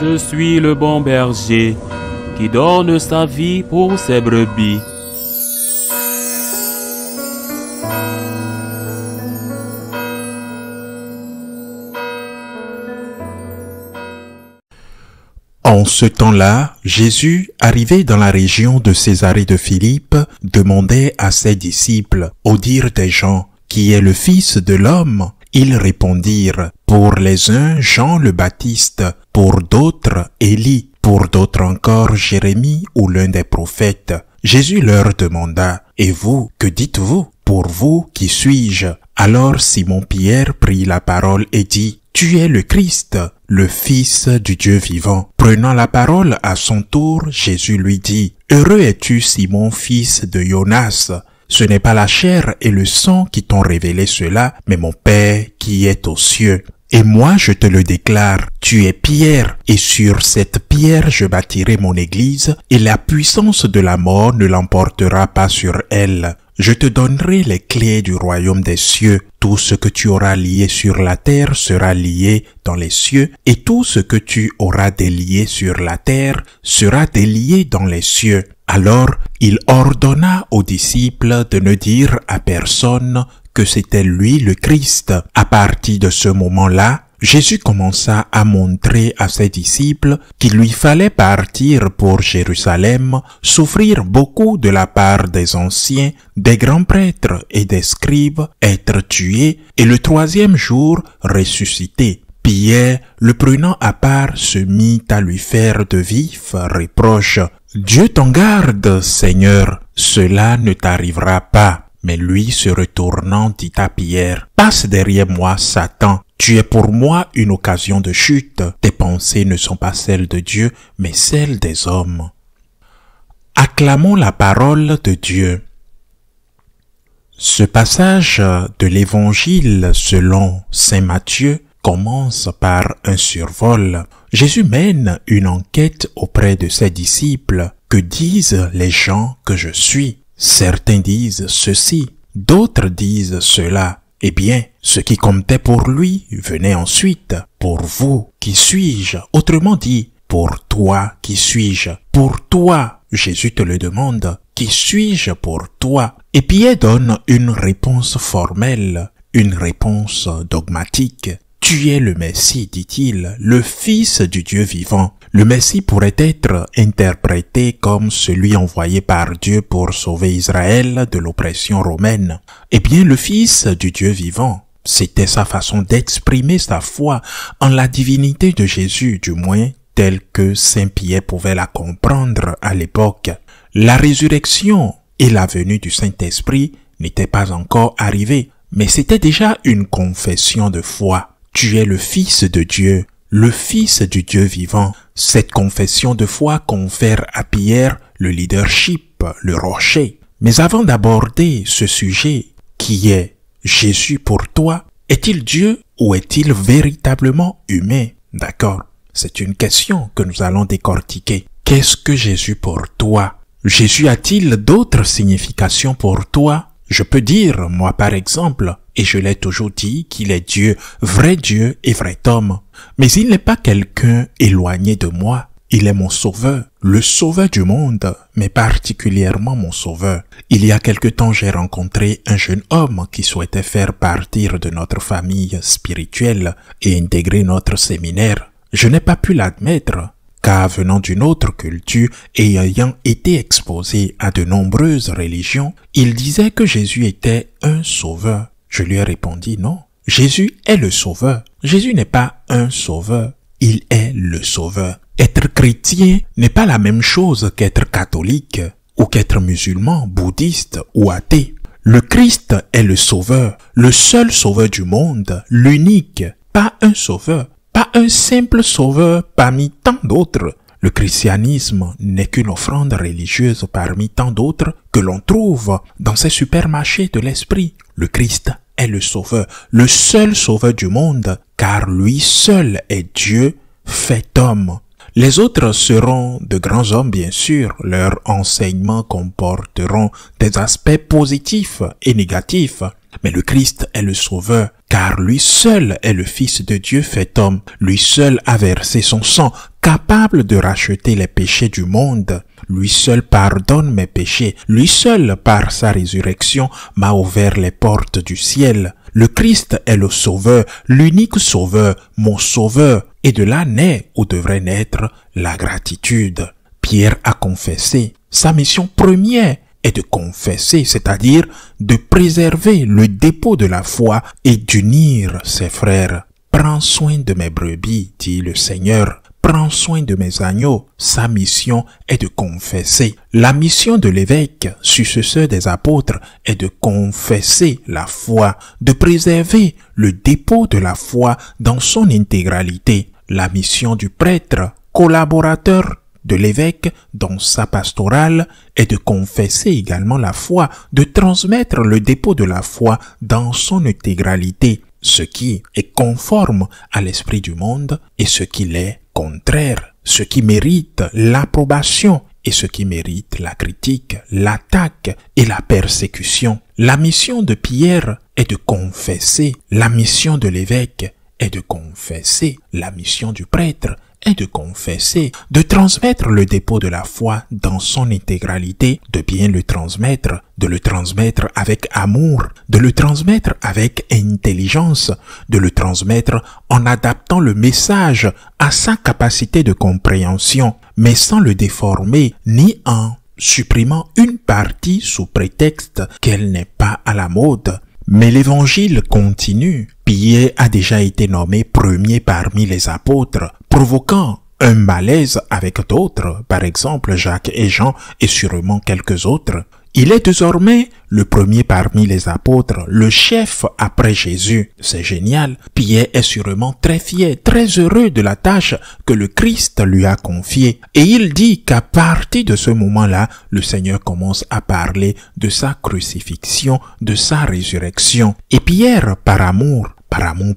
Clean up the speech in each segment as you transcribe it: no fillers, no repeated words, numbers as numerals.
Je suis le bon berger qui donne sa vie pour ses brebis. En ce temps-là, Jésus, arrivé dans la région de Césarée de Philippe, demandait à ses disciples, au dire des gens, qui est le Fils de l'homme? Ils répondirent, pour les uns, Jean le Baptiste, pour d'autres, Élie, pour d'autres encore, Jérémie ou l'un des prophètes. Jésus leur demanda, et vous, que dites-vous? Pour vous, qui suis-je? Alors Simon-Pierre prit la parole et dit, tu es le Christ, le Fils du Dieu vivant. Prenant la parole à son tour, Jésus lui dit, heureux es-tu, Simon, fils de Jonas. Ce n'est pas la chair et le sang qui t'ont révélé cela, mais mon Père qui est aux cieux. Et moi je te le déclare, tu es Pierre, et sur cette pierre je bâtirai mon église, et la puissance de la mort ne l'emportera pas sur elle. Je te donnerai les clés du royaume des cieux. Tout ce que tu auras lié sur la terre sera lié dans les cieux, et tout ce que tu auras délié sur la terre sera délié dans les cieux. Alors il ordonna aux disciples de ne dire à personne que c'était lui le Christ. À partir de ce moment-là, Jésus commença à montrer à ses disciples qu'il lui fallait partir pour Jérusalem, souffrir beaucoup de la part des anciens, des grands prêtres et des scribes, être tué et le troisième jour ressusciter. Pierre, le prenant à part, se mit à lui faire de vifs reproches. « Dieu t'en garde, Seigneur, cela ne t'arrivera pas. » Mais lui, se retournant, dit à Pierre, « Passe derrière moi, Satan. Tu es pour moi une occasion de chute. Tes pensées ne sont pas celles de Dieu, mais celles des hommes. » Acclamons la parole de Dieu. Ce passage de l'Évangile selon saint Matthieu commence par un survol. Jésus mène une enquête auprès de ses disciples. Que disent les gens que je suis? Certains disent ceci, d'autres disent cela. Eh bien, ce qui comptait pour lui venait ensuite. Pour vous, qui suis-je? Autrement dit, pour toi, qui suis-je? Pour toi, Jésus te le demande. Qui suis-je pour toi? Et Pierre donne une réponse formelle, une réponse dogmatique. Tu es le Messie, dit-il, le Fils du Dieu vivant. Le Messie pourrait être interprété comme celui envoyé par Dieu pour sauver Israël de l'oppression romaine. Eh bien, le Fils du Dieu vivant, c'était sa façon d'exprimer sa foi en la divinité de Jésus, du moins telle que saint Pierre pouvait la comprendre à l'époque. La résurrection et la venue du Saint-Esprit n'étaient pas encore arrivées, mais c'était déjà une confession de foi. Tu es le Fils de Dieu, le Fils du Dieu vivant. Cette confession de foi confère à Pierre le leadership, le rocher. Mais avant d'aborder ce sujet, qui est Jésus pour toi, est-il Dieu ou est-il véritablement humain? D'accord, c'est une question que nous allons décortiquer. Qu'est-ce que Jésus pour toi? Jésus a-t-il d'autres significations pour toi? Je peux dire, moi par exemple, et je l'ai toujours dit, qu'il est Dieu et vrai homme. Mais il n'est pas quelqu'un éloigné de moi. Il est mon sauveur, le sauveur du monde, mais particulièrement mon sauveur. Il y a quelque temps, j'ai rencontré un jeune homme qui souhaitait faire partir de notre famille spirituelle et intégrer notre séminaire. Je n'ai pas pu l'admettre, car venant d'une autre culture et ayant été exposé à de nombreuses religions, il disait que Jésus était un sauveur. Je lui ai répondu non. Jésus est le sauveur. Jésus n'est pas un sauveur. Il est le sauveur. Être chrétien n'est pas la même chose qu'être catholique ou qu'être musulman, bouddhiste ou athée. Le Christ est le sauveur, le seul sauveur du monde, l'unique, pas un sauveur, pas un simple sauveur parmi tant d'autres. Le christianisme n'est qu'une offrande religieuse parmi tant d'autres que l'on trouve dans ces supermarchés de l'esprit. Le Christ est le sauveur, le seul sauveur du monde, car lui seul est Dieu fait homme. Les autres seront de grands hommes, bien sûr. Leurs enseignements comporteront des aspects positifs et négatifs. Mais le Christ est le sauveur, car lui seul est le Fils de Dieu fait homme. Lui seul a versé son sang, capable de racheter les péchés du monde. Lui seul pardonne mes péchés. Lui seul, par sa résurrection, m'a ouvert les portes du ciel. Le Christ est le Sauveur, l'unique Sauveur, mon Sauveur. Et de là naît ou devrait naître la gratitude. Pierre a confessé. Sa mission première est de confesser, c'est-à-dire de préserver le dépôt de la foi et d'unir ses frères. Prends soin de mes brebis, dit le Seigneur. Prends soin de mes agneaux. Sa mission est de confesser. La mission de l'évêque, successeur des apôtres, est de confesser la foi, de préserver le dépôt de la foi dans son intégralité. La mission du prêtre, collaborateur de l'évêque dans sa pastorale, est de confesser également la foi, de transmettre le dépôt de la foi dans son intégralité, ce qui est conforme à l'esprit du monde et ce qui l'est contraire, ce qui mérite l'approbation et ce qui mérite la critique, l'attaque et la persécution. La mission de Pierre est de confesser, la mission de l'évêque est de confesser, la mission du prêtre est de confesser, de transmettre le dépôt de la foi dans son intégralité, de bien le transmettre, de le transmettre avec amour, de le transmettre avec intelligence, de le transmettre en adaptant le message à sa capacité de compréhension, mais sans le déformer ni en supprimant une partie sous prétexte qu'elle n'est pas à la mode. Mais l'évangile continue. Pierre a déjà été nommé premier parmi les apôtres, provoquant un malaise avec d'autres, par exemple Jacques et Jean et sûrement quelques autres. Il est désormais le premier parmi les apôtres, le chef après Jésus. C'est génial. Pierre est sûrement très fier, très heureux de la tâche que le Christ lui a confiée. Et il dit qu'à partir de ce moment-là, le Seigneur commence à parler de sa crucifixion, de sa résurrection. Et Pierre, par amour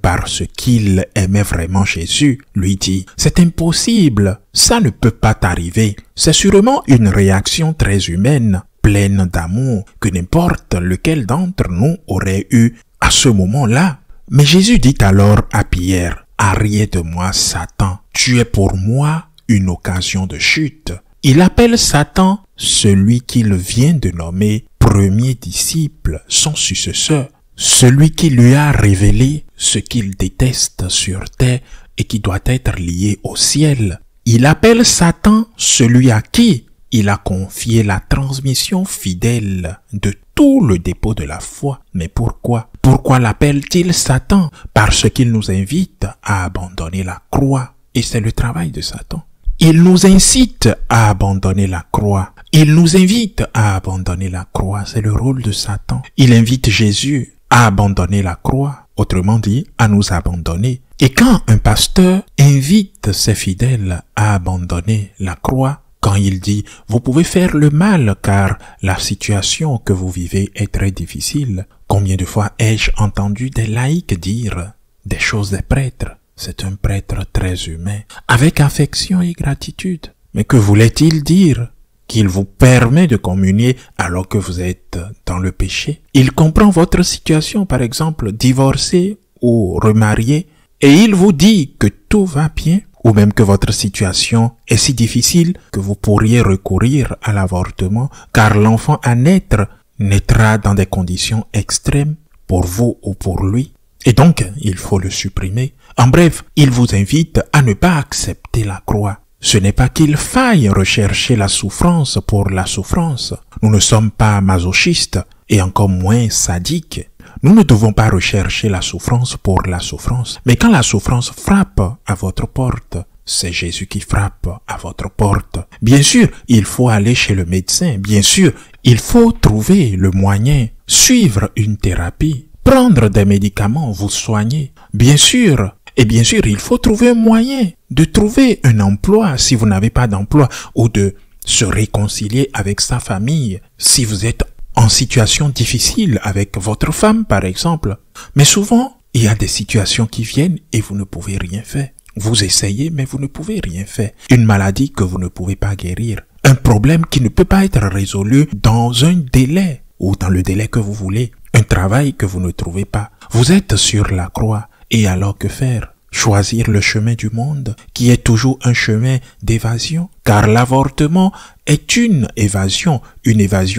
parce qu'il aimait vraiment Jésus, lui dit « C'est impossible, ça ne peut pas t'arriver. » C'est sûrement une réaction très humaine, pleine d'amour, que n'importe lequel d'entre nous aurait eu à ce moment-là. Mais Jésus dit alors à Pierre « Arrière de moi, Satan, tu es pour moi une occasion de chute. » Il appelle Satan celui qu'il vient de nommer premier disciple, son successeur. Celui qui lui a révélé ce qu'il déteste sur terre et qui doit être lié au ciel. Il appelle Satan celui à qui il a confié la transmission fidèle de tout le dépôt de la foi. Mais pourquoi? Pourquoi l'appelle-t-il Satan? Parce qu'il nous invite à abandonner la croix. Et c'est le travail de Satan. Il nous incite à abandonner la croix. Il nous invite à abandonner la croix. C'est le rôle de Satan. Il invite Jésus à abandonner la croix, autrement dit, à nous abandonner. Et quand un pasteur invite ses fidèles à abandonner la croix, quand il dit « Vous pouvez faire le mal car la situation que vous vivez est très difficile », combien de fois ai-je entendu des laïcs dire des choses des prêtres? C'est un prêtre très humain, avec affection et gratitude. Mais que voulait-il dire? Qu'il vous permet de communier alors que vous êtes dans le péché. Il comprend votre situation, par exemple, divorcé ou remarié, et il vous dit que tout va bien, ou même que votre situation est si difficile que vous pourriez recourir à l'avortement, car l'enfant à naître naîtra dans des conditions extrêmes pour vous ou pour lui. Et donc, il faut le supprimer. En bref, il vous invite à ne pas accepter la croix. Ce n'est pas qu'il faille rechercher la souffrance pour la souffrance. Nous ne sommes pas masochistes et encore moins sadiques. Nous ne devons pas rechercher la souffrance pour la souffrance. Mais quand la souffrance frappe à votre porte, c'est Jésus qui frappe à votre porte. Bien sûr, il faut aller chez le médecin. Bien sûr, il faut trouver le moyen, suivre une thérapie, prendre des médicaments, vous soigner. Bien sûr, et bien sûr, il faut trouver un moyen de trouver un emploi si vous n'avez pas d'emploi ou de se réconcilier avec sa famille si vous êtes en situation difficile avec votre femme, par exemple. Mais souvent, il y a des situations qui viennent et vous ne pouvez rien faire. Vous essayez, mais vous ne pouvez rien faire. Une maladie que vous ne pouvez pas guérir. Un problème qui ne peut pas être résolu dans un délai ou dans le délai que vous voulez. Un travail que vous ne trouvez pas. Vous êtes sur la croix. Et alors que faire? choisir le chemin du monde, qui est toujours un chemin d'évasion, car l'avortement est une évasion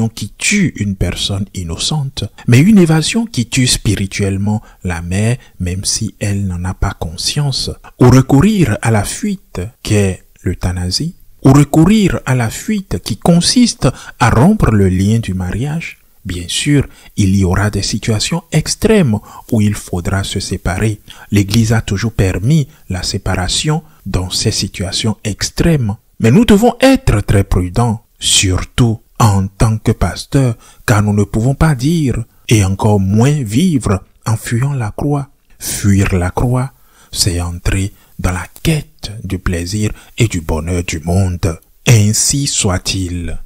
qui tue une personne innocente, mais une évasion qui tue spirituellement la mère, même si elle n'en a pas conscience, ou recourir à la fuite, qu'est l'euthanasie, ou recourir à la fuite qui consiste à rompre le lien du mariage. Bien sûr, il y aura des situations extrêmes où il faudra se séparer. L'Église a toujours permis la séparation dans ces situations extrêmes. Mais nous devons être très prudents, surtout en tant que pasteurs, car nous ne pouvons pas dire, et encore moins vivre en fuyant la croix. Fuir la croix, c'est entrer dans la quête du plaisir et du bonheur du monde. Ainsi soit-il.